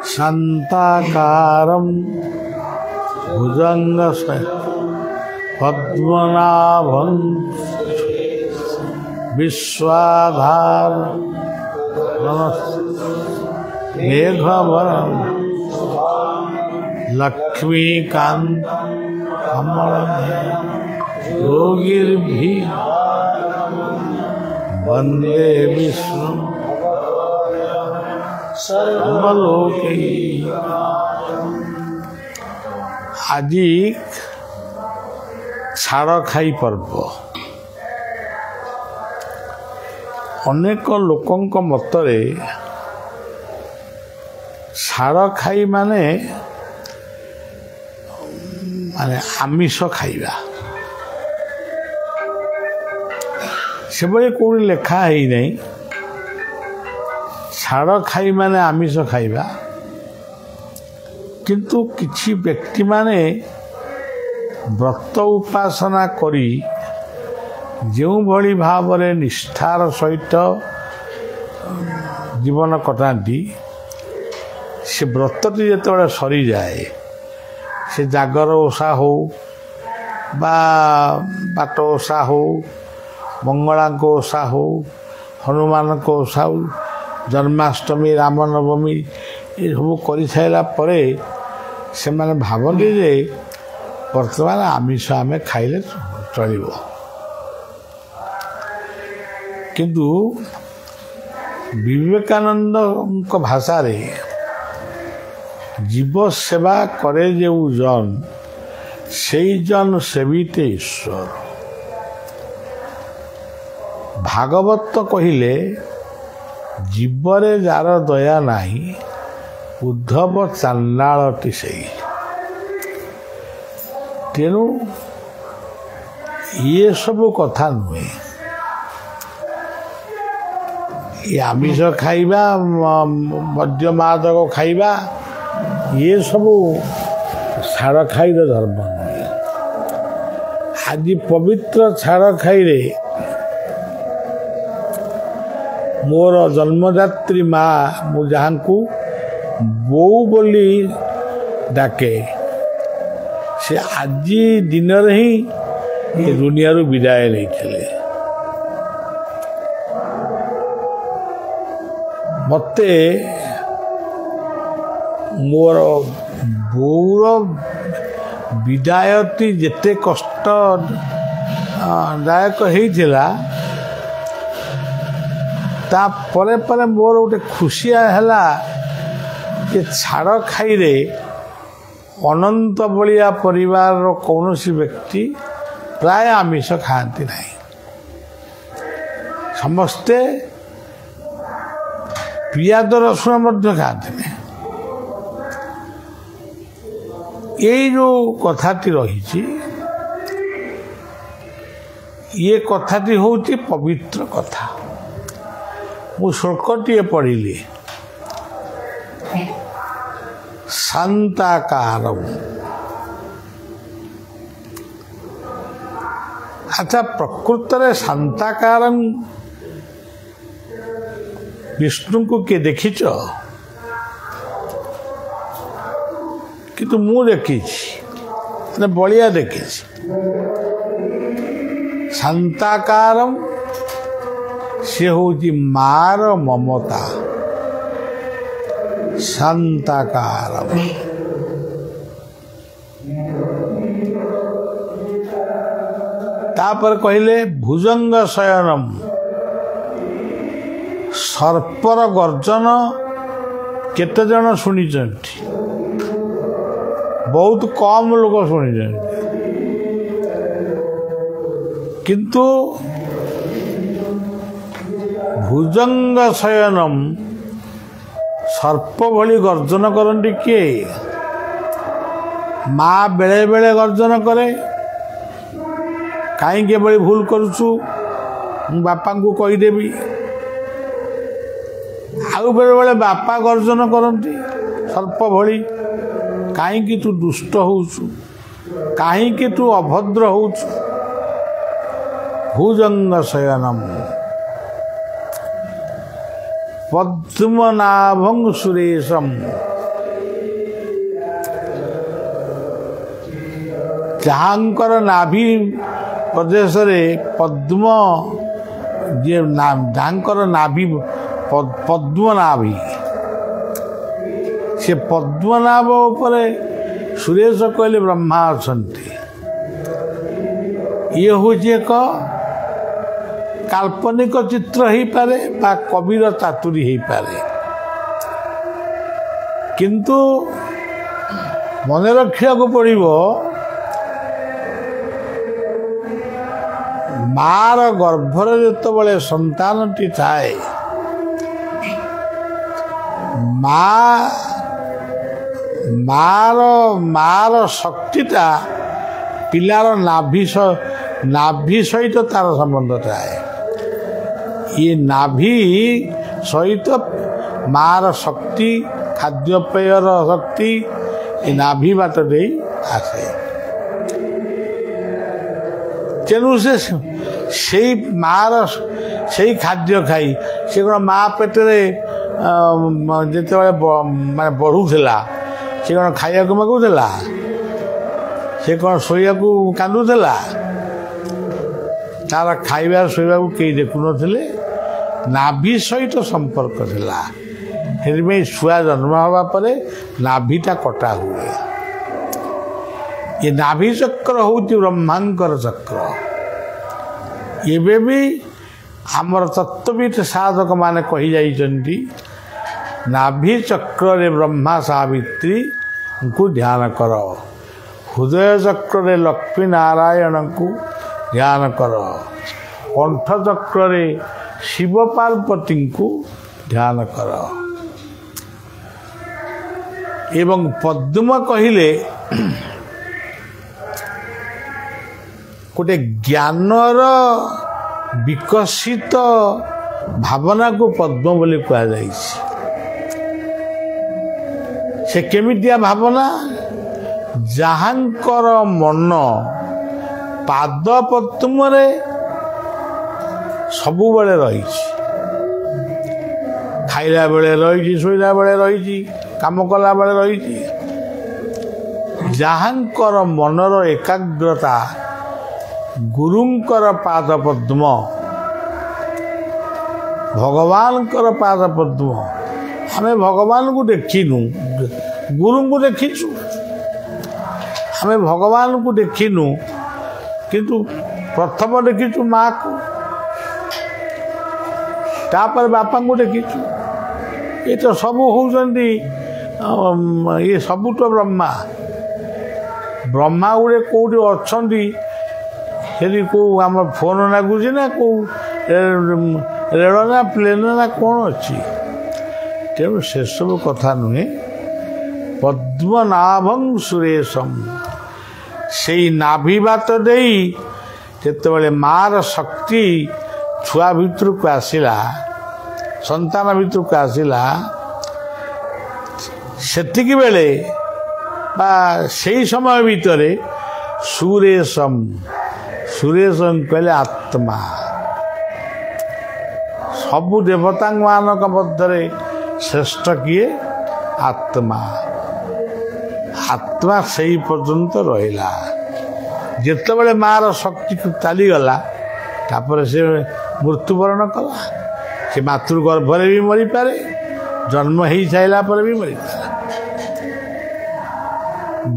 शांताकारं भुजंग पद्मनाभं विश्वाधार मेघवर्णं लक्ष्मीकांत योगिर्भि वंदे विष्णु सर्वलोकै। আজি ଛାଡ଼ଖାଇ ପର୍ବ। ଅନେକ ଲୋକଙ୍କ ମତରେ ଛାଡ଼ଖାଇ ମାନେ ଆମିଷ ଖାଇବା। ସେଭଳି କେଉଁଠି ଲେଖା ହେଇନାହିଁ ଛାଡ଼ଖାଇ ମାନେ ଆମିଷ ଖାଇବା। କିନ୍ତୁ କିଛି ବ୍ୟକ୍ତିମାନେ ବ୍ରତ ଉପାସନା କରି ଯେଉଁଭଳି ଭାବରେ ନିଷ୍ଠାର ସହିତ ଜୀବନ କଟାନ୍ତି, ସେ ବ୍ରତଟି ଯେତେବେଳେ ସରିଯାଏ, ସେ ଜାଗର ଓଷା ହଉ ବା ବାଟ ଓଷା ହଉ, ମଙ୍ଗଳାଙ୍କ ଓଷା ହଉ, ହନୁମାନଙ୍କ ଓଷା ହଉ, ଜନ୍ମାଷ୍ଟମୀ, ରାମନବମୀ ଏସବୁ କରିସାରିଲା ପରେ ସେମାନେ ଭାବନ୍ତି ଯେ ବର୍ତ୍ତମାନ ଆମିଷ ଆମେ ଖାଇଲେ ଚଳିବ। କିନ୍ତୁ ବିବେକାନନ୍ଦଙ୍କ ଭାଷାରେ ଜୀବ ସେବା করে ଯେଉଁ জন সেই জন সেবিতে ঈশ্বর। ଭାଗବତ କହିଲେ ଜୀବରେ ଯାର ଦୟା ନାହିଁ ଉଦ୍ଧବ ଚାଣ୍ଡାଳଟି ସେଇ। ତେଣୁ ଇଏ ସବୁ କଥା ନୁହେଁ। ଏ ଆମିଷ ଖାଇବା, ମଦ୍ୟ ମାଦକ ଖାଇବା, ଇଏ ସବୁ ଛାଡ଼ଖାଇର ଧର୍ମ ନୁହେଁ। ଆଜି ପବିତ୍ର ଛାଡ଼ଖାଇରେ ମୋର ଜନ୍ମଦାତ୍ରୀ ମା, ମୁଁ ଯାହାଙ୍କୁ ବୋଉ ବୋଲି ଡାକେ, ସେ ଆଜି ଦିନରେ ହିଁ ଏ ଦୁନିଆରୁ ବିଦାୟ ନେଇଥିଲେ। ମୋତେ ମୋର ବୋଉର ବିଦାୟଟି ଯେତେ କଷ୍ଟଦାୟକ ହେଇଥିଲା, ତାପରେ ପରେ ମୋର ଗୋଟେ ଖୁସିଆ ହେଲା ଯେ ଛାଡ଼ଖାଇରେ ଅନନ୍ତ ବଳିଆ ପରିବାରର କୌଣସି ବ୍ୟକ୍ତି ପ୍ରାୟ ଆମିଷ ଖାଆନ୍ତି ନାହିଁ। ସମସ୍ତେ ପିଆଜ ରସୁଣ ମଧ୍ୟ ଖାଆନ୍ତି ନାହିଁ। ଏଇ ଯେଉଁ କଥାଟି ରହିଛି, ଇଏ କଥାଟି ହେଉଛି ପବିତ୍ର କଥା। ମୁଁ ଶ୍ଲୋକଟିଏ ପଢ଼ିଲି, ଶାନ୍ତାକାରମ୍। ଆଚ୍ଛା, ପ୍ରକୃତରେ ଶାନ୍ତାକାରମ୍ ବିଷ୍ଣୁଙ୍କୁ କିଏ ଦେଖିଛ? କିନ୍ତୁ ମୁଁ ଦେଖିଛି, ବଳିଆ ଦେଖିଛି। ଶାନ୍ତାକାରମ୍ ସେ ହେଉଛି ମାର ମମତା। ଶାନ୍ତାକାରମ୍। ତାପରେ କହିଲେ ଭୁଜଙ୍ଗ ଶୟନମ୍। ସର୍ପର ଗର୍ଜନ କେତେ ଜଣ ଶୁଣିଛନ୍ତି? ବହୁତ କମ୍ ଲୋକ ଶୁଣିଛନ୍ତି। କିନ୍ତୁ ଭୁଜଙ୍ଗ ଶୟନମ୍, ସର୍ପ ଭଳି ଗର୍ଜନ କରନ୍ତି କିଏ? ମା ବେଳେ ବେଳେ ଗର୍ଜନ କରେ। କାହିଁକି ଏଭଳି ଭୁଲ କରୁଛୁ, ମୁଁ ବାପାଙ୍କୁ କହିଦେବି। ଆଉ ବେଳେବେଳେ ବାପା ଗର୍ଜନ କରନ୍ତି ସର୍ପ ଭଳି, କାହିଁକି ତୁ ଦୁଷ୍ଟ ହେଉଛୁ, କାହିଁକି ତୁ ଅଭଦ୍ର ହେଉଛୁ। ଭୁଜଙ୍ଗ ଶୟନମ୍ ପଦ୍ମନାଭଂ ସୁରେଶମ୍। ଯାହାଙ୍କର ନାଭି ପ୍ରଦେଶରେ ପଦ୍ମ ଯିଏ ଯାହାଙ୍କର ନାଭି ପଦ୍ମନାଭି, ସେ ପଦ୍ମନାଭ ଉପରେ ସୁରେଶ କହିଲେ ବ୍ରହ୍ମା ଅଛନ୍ତି। ଇଏ ହେଉଛି ଏକ କାଳ୍ପନିକ ଚିତ୍ର ହେଇପାରେ ବା କବିର ଚାତୁରୀ ହେଇପାରେ, କିନ୍ତୁ ମନେ ରଖିବାକୁ ପଡ଼ିବ ମାର ଗର୍ଭରେ ଯେତେବେଳେ ସନ୍ତାନଟି ଥାଏ, ମାର ଶକ୍ତିଟା ପିଲାର ନାଭି ସହିତ ତାର ସମ୍ବନ୍ଧ ଥାଏ। ଇଏ ନାଭି ସହିତ ମାର ଶକ୍ତି, ଖାଦ୍ୟପେୟର ଶକ୍ତି ଏ ନାଭି ବାଟ ଦେଇ ଆସେ। ତେଣୁ ସେଇ ମାର ସେଇ ଖାଦ୍ୟ ଖାଇ ସେ କ'ଣ ମା ପେଟରେ ଯେତେବେଳେ ମାନେ ବଢ଼ୁଥିଲା, ସେ କ'ଣ ଖାଇବାକୁ ମାଗୁଥିଲା? ସେ କ'ଣ ଶୋଇବାକୁ କାନ୍ଦୁଥିଲା? ତାର ଖାଇବା ଶୋଇବାକୁ କେହି ଦେଖୁନଥିଲେ, ନାଭି ସହିତ ସମ୍ପର୍କ ଥିଲା। ସେଥିପାଇଁ ଛୁଆ ଜନ୍ମ ହେବା ପରେ ନାଭିଟା କଟା ହୁଏ। ଏ ନାଭି ଚକ୍ର ହେଉଛି ବ୍ରହ୍ମାଙ୍କର ଚକ୍ର। ଏବେ ବି ଆମର ତତ୍ତ୍ୱବିତ୍ ସାଧକମାନେ କହିଯାଇଛନ୍ତି, ନାଭି ଚକ୍ରରେ ବ୍ରହ୍ମା ସାବିତ୍ରୀଙ୍କୁ ଧ୍ୟାନ କର, ହୃଦୟ ଚକ୍ରରେ ଲକ୍ଷ୍ମୀ ନାରାୟଣଙ୍କୁ ଧ୍ୟାନ କର, କଣ୍ଠ ଚକ୍ରରେ ଶିବ ପାର୍ବତୀଙ୍କୁ ଧ୍ୟାନ କର। ଏବଂ ପଦ୍ମ କହିଲେ ଗୋଟେ ଜ୍ଞାନର ବିକଶିତ ଭାବନାକୁ ପଦ୍ମ ବୋଲି କୁହାଯାଇଛି। ସେ କେମିତିଆ ଭାବନା? ଯାହାଙ୍କର ମନ ପାଦ ପଦ୍ମରେ ସବୁବେଳେ ରହିଛି, ଖାଇଲା ବେଳେ ରହିଛି, ଶୋଇଲା ବେଳେ ରହିଛି, କାମ କଲା ବେଳେ ରହିଛି, ଯାହାଙ୍କର ମନର ଏକାଗ୍ରତା ଗୁରୁଙ୍କର ପାଦ ପଦ୍ମ, ଭଗବାନଙ୍କର ପାଦ ପଦ୍ମ। ଆମେ ଭଗବାନଙ୍କୁ ଦେଖିନୁ, ଗୁରୁଙ୍କୁ ଦେଖିଛୁ। ଆମେ ଭଗବାନଙ୍କୁ ଦେଖିନୁ, କିନ୍ତୁ ପ୍ରଥମ ଦେଖିଛୁ ମାଆକୁ, ତାପରେ ବାପାଙ୍କୁ ଦେଖିଛୁ। ଏ ତ ସବୁ ହେଉଛନ୍ତି, ଇଏ ସବୁ ତ ବ୍ରହ୍ମା। ବ୍ରହ୍ମା ଗୁଡ଼େ କେଉଁଠି ଅଛନ୍ତି, ସେଠି କେଉଁ ଆମର ଫୋନ୍ ଲାଗୁଛି ନା କେଉଁ ରେଳ ନା ପ୍ଲେନ୍ ନା କ'ଣ ଅଛି? ତେଣୁ ସେସବୁ କଥା ନୁହେଁ। ପଦ୍ମନାଭଂ ସୁରେଶମ୍, ସେଇ ନାଭି ବାଟ ଦେଇ ଯେତେବେଳେ ମାର ଶକ୍ତି ଛୁଆ ଭିତରକୁ ଆସିଲା, ସନ୍ତାନ ଭିତରକୁ ଆସିଲା, ସେତିକି ବେଳେ ବା ସେଇ ସମୟ ଭିତରେ ସୁରେଶମ୍, ସୁରେଶମ୍ କହିଲେ ଆତ୍ମା। ସବୁ ଦେବତାମାନଙ୍କ ମଧ୍ୟରେ ଶ୍ରେଷ୍ଠ କିଏ? ଆତ୍ମା। ଆତ୍ମା ସେଇ ପର୍ଯ୍ୟନ୍ତ ରହିଲା। ଯେତେବେଳେ ମାର ଶକ୍ତି ଚାଲିଗଲା, ତାପରେ ସେ ମୃତ୍ୟୁବରଣ କଲା। ସେ ମାତୃ ଗର୍ଭରେ ବି ମରିପାରେ, ଜନ୍ମ ହେଇସାରିଲା ପରେ ବି ମରିପାରେ।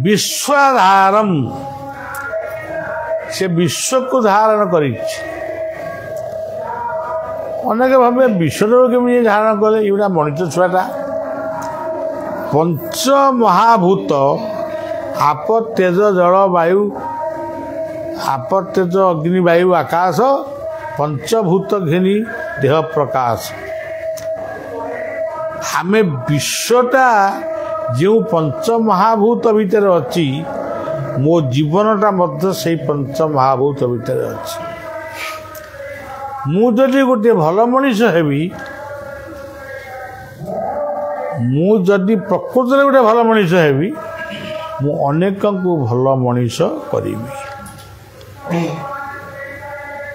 ବିଶ୍ୱଧାରମ୍, ସେ ବିଶ୍ୱକୁ ଧାରଣ କରିଛି। ଅନେକ ଭାବେ ବିଶ୍ୱକୁ କେମିତି ଧାରଣ କଲେ? ଏଗୁଡ଼ା ମଣିଷ ଛୁଆଟା। ପଞ୍ଚ ମହାଭୂତ ଆପ ତେଜ ଜଳ ବାୟୁ, ଆପ ତେଜ ଅଗ୍ନି ବାୟୁ ଆକାଶ, ପଞ୍ଚଭୂତ ଘେନି ଦେହ ପ୍ରକାଶ। ଆମେ ବିଶ୍ୱଟା ଯେଉଁ ପଞ୍ଚମହାଭୂତ ଭିତରେ ଅଛି, ମୋ ଜୀବନଟା ମଧ୍ୟ ସେଇ ପଞ୍ଚମହାଭୂତ ଭିତରେ ଅଛି। ମୁଁ ଯଦି ଗୋଟିଏ ଭଲ ମଣିଷ ହେବି, ମୁଁ ଯଦି ପ୍ରକୃତରେ ଗୋଟେ ଭଲ ମଣିଷ ହେବି, ମୁଁ ଅନେକଙ୍କୁ ଭଲ ମଣିଷ କରିବି।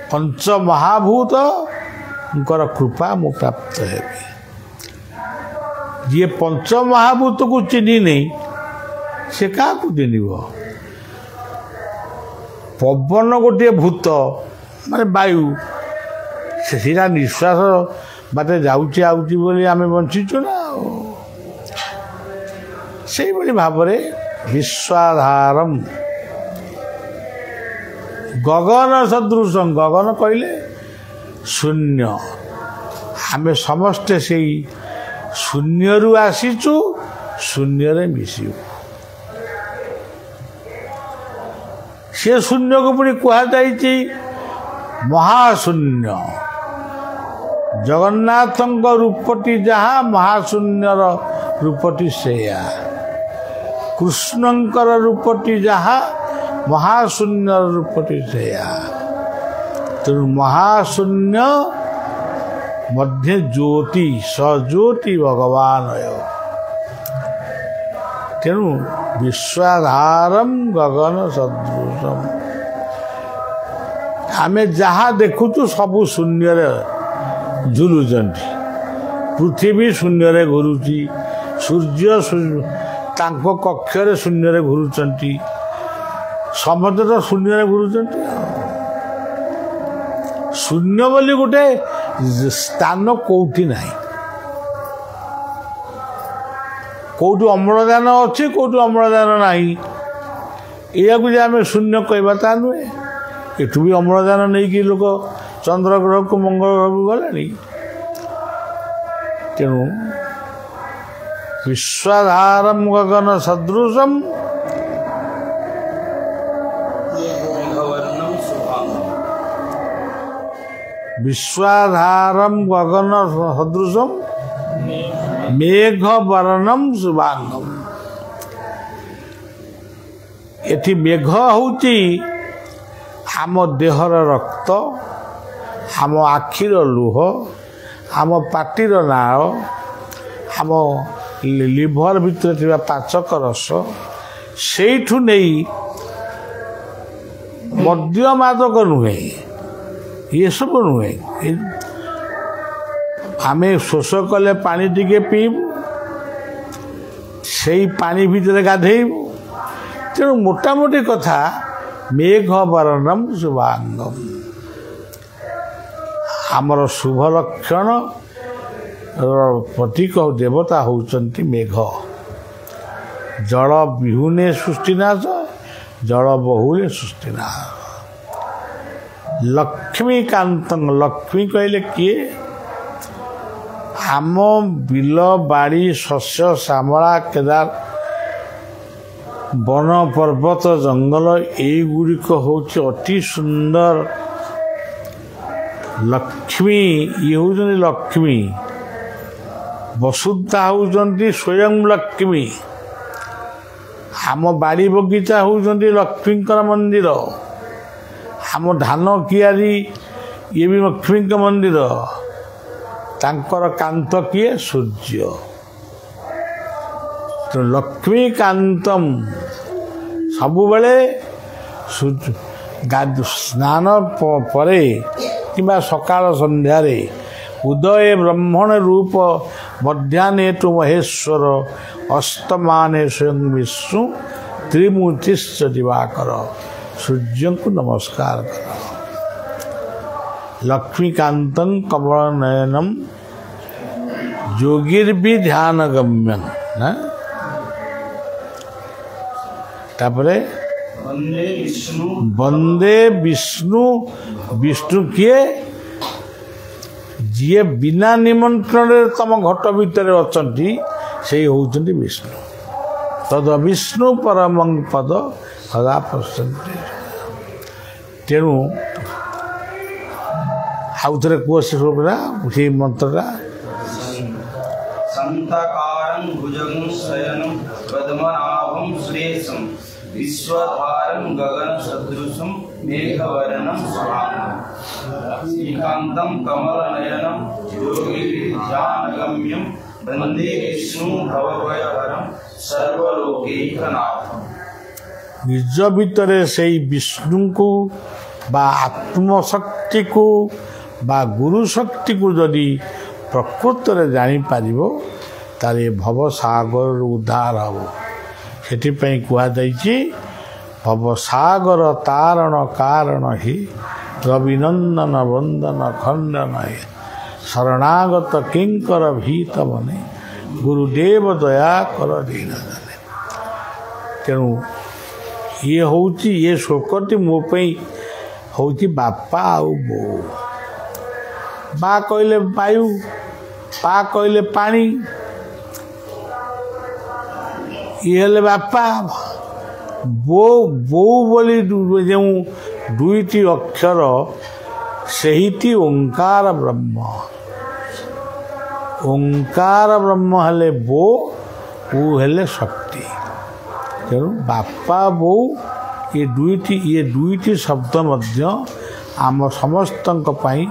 ପଞ୍ଚମହାଭୂତଙ୍କର କୃପା ମୁଁ ପ୍ରାପ୍ତ ହେବି। ଯିଏ ପଞ୍ଚମହାଭୂତକୁ ଚିହ୍ନି ନେଇ, ସେ କାହାକୁ ଚିହ୍ନିବ? ପବନ ଗୋଟିଏ ଭୂତ ମାନେ ବାୟୁ, ସେଇଟା ନିଶ୍ୱାସ ବାଟେ ଯାଉଛି ଆଉଛି ବୋଲି ଆମେ ବଞ୍ଚିଛୁ ନା। ସେଇଭଳି ଭାବରେ ବିଶ୍ୱାଧାରମ୍ ଗଗନ ସଦୃଶଂ, ଗଗନ କହିଲେ ଶୂନ୍ୟ, ଆମେ ସମସ୍ତେ ସେଇ ଶୂନ୍ୟରୁ ଆସିଛୁ, ଶୂନ୍ୟରେ ମିଶିବୁ। ସେ ଶୂନ୍ୟକୁ ପୁଣି କୁହାଯାଇଛି ମହାଶୂନ୍ୟ। ଜଗନ୍ନାଥଙ୍କ ରୂପଟି ଯାହା, ମହାଶୂନ୍ୟର ରୂପଟି ସେୟା। କୃଷ୍ଣଙ୍କର ରୂପଟି ଯାହା, ମହାଶୂନ୍ୟର ରୂପଟି ସେୟା। ତେଣୁ ମହାଶୂନ୍ୟ ମଧ୍ୟ ଜ୍ୟୋତି, ସଜ୍ୟୋତି ଭଗବାନ। ତେଣୁ ବିଶ୍ୱାଧାରମ୍ ଗଗନ ସଦୃଶମ୍, ଆମେ ଯାହା ଦେଖୁଛୁ ସବୁ ଶୂନ୍ୟରେ ଝୁଲୁଛନ୍ତି। ପୃଥିବୀ ଶୂନ୍ୟରେ ଘୁରୁଛି, ସୂର୍ଯ୍ୟ ତାଙ୍କ କକ୍ଷରେ ଶୂନ୍ୟରେ ଘୁରୁଛନ୍ତି, ସମସ୍ତେ ତ ଶୂନ୍ୟରେ ଘୁରୁଛନ୍ତି। ଶୂନ୍ୟ ବୋଲି ଗୋଟେ ସ୍ଥାନ କୋଉଠି ନାହିଁ। କୋଉଠି ଅମ୍ଳଜାନ ଅଛି, କୋଉଠି ଅମ୍ଳଜାନ ନାହିଁ, ଏହାକୁ ଯେ ଆମେ ଶୂନ୍ୟ କହିବା ତା ନୁହେଁ। ଏଠୁ ବି ଅମ୍ଳଜାନ ନେଇକି ଲୋକ ଚନ୍ଦ୍ର ଗ୍ରହକୁ ମଙ୍ଗଳ ଗ୍ରହକୁ ଗଲେଣି। ତେଣୁ ବିଶ୍ୱାଧାରମ୍ ଗଗନ ସଦୃଶମ୍ ବିଶ୍ୱାଧାରମ୍ ଗଗନ ସଦୃଶମ୍ ମେଘ ବର୍ଣ୍ଣମ୍ ଶୁଭାଙ୍ଗମ୍। ଏଠି ମେଘ ହେଉଛି ଆମ ଦେହର ରକ୍ତ, ଆମ ଆଖିର ଲୁହ, ଆମ ପାଟିର ନାଳ, ଆମ ଲିଭର ଭିତରେ ଥିବା ପାଚକ ରସ, ସେଇଠୁ ନେଇ ମଦ୍ୟ ମାଦକ ନୁହେଁ, ଏସବୁ ନୁହେଁ। ଆମେ ଶୋଷ କଲେ ପାଣି ଟିକେ ପିଇବୁ, ସେଇ ପାଣି ଭିତରେ ଗାଧେଇବୁ। ତେଣୁ ମୋଟାମୋଟି କଥା ମେଘ ବର୍ଣ୍ଣମ୍ ଶୁଭାଙ୍ଗମ୍, ଆମର ଶୁଭ ଲକ୍ଷଣ ପ୍ରତୀକ ଦେବତା ହେଉଛନ୍ତି ମେଘ। ଜଳ ବିହୁନେ ସୃଷ୍ଟିନାଶ, ଜଳ ବହୁଳେ ସୃଷ୍ଟିନାଶ। ଲକ୍ଷ୍ମୀକାନ୍ତଂ, ଲକ୍ଷ୍ମୀ କହିଲେ କିଏ? ଆମ ବିଲ ବାଡ଼ି ଶସ୍ୟ ଶ୍ୟାମଳା କେଦାର ବନ ପର୍ବତ ଜଙ୍ଗଲ ଏଇଗୁଡ଼ିକ ହେଉଛି ଅତି ସୁନ୍ଦର। ଲକ୍ଷ୍ମୀ ଇଏ ହେଉଛନ୍ତି ଲକ୍ଷ୍ମୀ, ବସୁଧା ହେଉଛନ୍ତି ସ୍ୱୟଂ ଲକ୍ଷ୍ମୀ। ଆମ ବାଡ଼ି ବଗିଚା ହେଉଛନ୍ତି ଲକ୍ଷ୍ମୀଙ୍କର ମନ୍ଦିର। ଆମ ଧାନ କିଆରି ଇଏ ବି ଲକ୍ଷ୍ମୀଙ୍କ ମନ୍ଦିର। ତାଙ୍କର କାନ୍ତ କିଏ? ସୂର୍ଯ୍ୟ। ଲକ୍ଷ୍ମୀକାନ୍ତମ୍, ସବୁବେଳେ ସ୍ନାନ ପରେ କିମ୍ବା ସକାଳ ସନ୍ଧ୍ୟାରେ ଉଦୟ ବ୍ରହ୍ମଣ ରୂପ ମଧ୍ୟାହ୍ନେ ତୁ ମହେଶ୍ୱର ଅସ୍ତମାନେ ସ୍ୱୟଂ ବିଷ୍ଣୁ ତ୍ରିମୂର୍ତ୍ତିଶ୍ଚ ଦିବାକର। ସୂର୍ଯ୍ୟଙ୍କୁ ନମସ୍କାର କର। ଲକ୍ଷ୍ମୀକାନ୍ତଂ କମଳନୟନମ୍ ଯୋଗୀର୍ବି ଧ୍ୟାନ ଗମ୍ୟଂ। ତାପରେ ବନ୍ଦେ ବିଷ୍ଣୁ, ବିଷ୍ଣୁ କିଏ? ଯିଏ ବିନା ନିମନ୍ତ୍ରଣରେ ତମ ଘଟ ଭିତରେ ଅଛନ୍ତି, ସେଇ ହେଉଛନ୍ତି ବିଷ୍ଣୁ। ତଦ ବିଷ୍ଣୁ ପରମଂ ପଦ ସଦା ପଶ୍ୟନ୍ତି। ତେଣୁ ଆଉ ଥରେ କୁହ ସେ ସେଇ ମନ୍ତ୍ରଟା। संताकारं भुजगं शयनं पद्मनाभं सुरेशं विश्वधारं गगनसदृशं मेघवर्णं शुभांगं श्रीकान्तं कमलनयनं योगिध्यानगम्यं वन्दे विष्णु भवभयहरं सर्वलोकैकनाथं। ନିଜ ଭିତରେ ସେଇ ବିଷ୍ଣୁଙ୍କୁ ବା ଆତ୍ମଶକ୍ତିକୁ ବା ଗୁରୁ ଶକ୍ତିକୁ ଯଦି ପ୍ରକୃତରେ ଜାଣିପାରିବ, ତାହେଲେ ଭବସାଗରରୁ ଉଦ୍ଧାର ହେବ। ସେଥିପାଇଁ କୁହାଯାଇଛି ଭବସାଗର ତାରଣ କାରଣ ହି ରବିନନ୍ଦନ ବନ୍ଦନ ଖଣ୍ଡନ ହେ ଶରଣାଗତ କିଙ୍କର ଭୀତ ମନେ ଗୁରୁଦେବ ଦୟା କର ଦୀନ ଜନେ। ତେଣୁ ଇଏ ହେଉଛି ଇଏ ଶ୍ଲୋକଟି ମୋ ପାଇଁ ହେଉଛି ବାପା ଆଉ ବୋଉ। ବା କହିଲେ ବାୟୁ, ପା କହିଲେ ପାଣି, ଇଏ ହେଲେ ବାପା। ବୋଉ ବୋଉ ବୋଲି ଯେଉଁ ଦୁଇଟି ଅକ୍ଷର ସେହିଟି ଓଙ୍କାର ବ୍ରହ୍ମ। ଓଙ୍କାର ବ୍ରହ୍ମ ହେଲେ ବୋ, ଉ ହେଲେ ଶକ୍ତି। ତେଣୁ ବାପା ବୋଉ ଇଏ ଦୁଇଟି ଶବ୍ଦ ମଧ୍ୟ ଆମ ସମସ୍ତଙ୍କ ପାଇଁ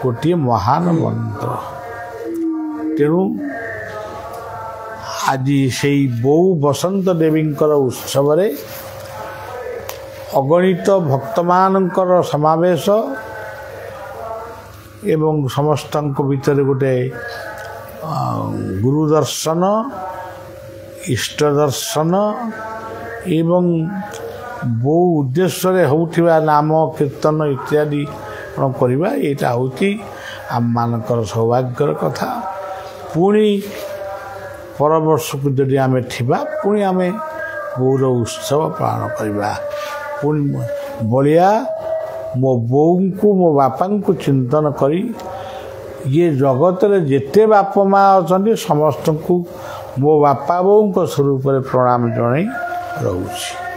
ଗୋଟିଏ ମହାନ ମନ୍ତ୍ର। ତେଣୁ ଆଜି ସେଇ ବୋଉ ବସନ୍ତ ଦେବୀଙ୍କର ଉତ୍ସବରେ ଅଗଣିତ ଭକ୍ତମାନଙ୍କର ସମାବେଶ ଏବଂ ସମସ୍ତଙ୍କ ଭିତରେ ଗୋଟେ ଗୁରୁ ଦର୍ଶନ, ଇଷ୍ଟ ଦର୍ଶନ ଏବଂ ବୋଉ ଉଦ୍ଦେଶ୍ୟରେ ହେଉଥିବା ନାମ କୀର୍ତ୍ତନ ଇତ୍ୟାଦି କରିବା, ଏଇଟା ହେଉଛି ଆମମାନଙ୍କର ସୌଭାଗ୍ୟର କଥା। ପୁଣି ପରବର୍ଷକୁ ଯଦି ଆମେ ଥିବା ପୁଣି ଆମେ ବୋଉର ଉତ୍ସବ ପାଳନ କରିବା। ପୁଣି ବଳିଆ ମୋ ବୋଉଙ୍କୁ ମୋ ବାପାଙ୍କୁ ଚିନ୍ତନ କରି ଇଏ ଜଗତରେ ଯେତେ ବାପା ମା ଅଛନ୍ତି ସମସ୍ତଙ୍କୁ ମୋ ବାପା ବୋଉଙ୍କ ସ୍ୱରୂପରେ ପ୍ରଣାମ ଜଣାଇ ରହୁଛି।